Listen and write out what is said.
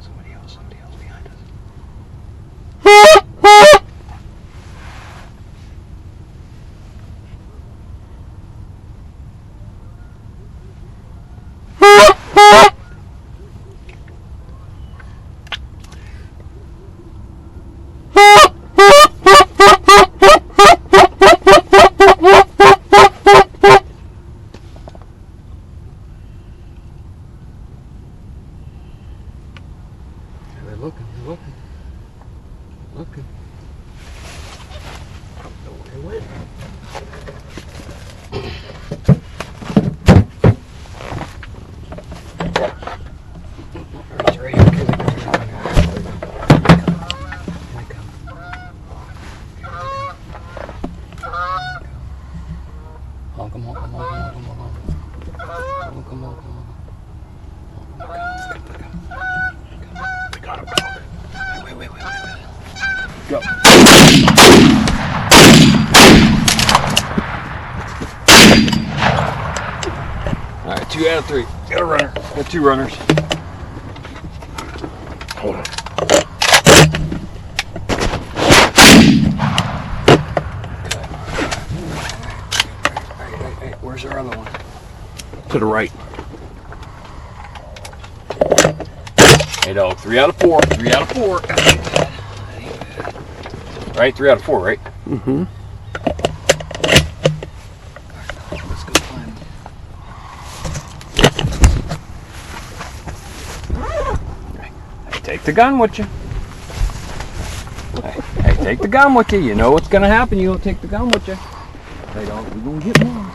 Somebody else behind us. They're looking. Looking. I don't know where they went. It's right here. Here they come. Come on. They got him, dog. Wait. Go. Alright, 2 out of 3. Got a runner. Got 2 runners. Hold on. Hey, where's our other one? To the right. Hey dog, 3 out of 4. 3 out of 4. Right? 3 out of 4, right? Mm-hmm. Let's go find him. Hey, take the gun with you. Hey, take the gun with you. You know what's gonna happen. You don't take the gun with you. Hey dog, we're gonna get one.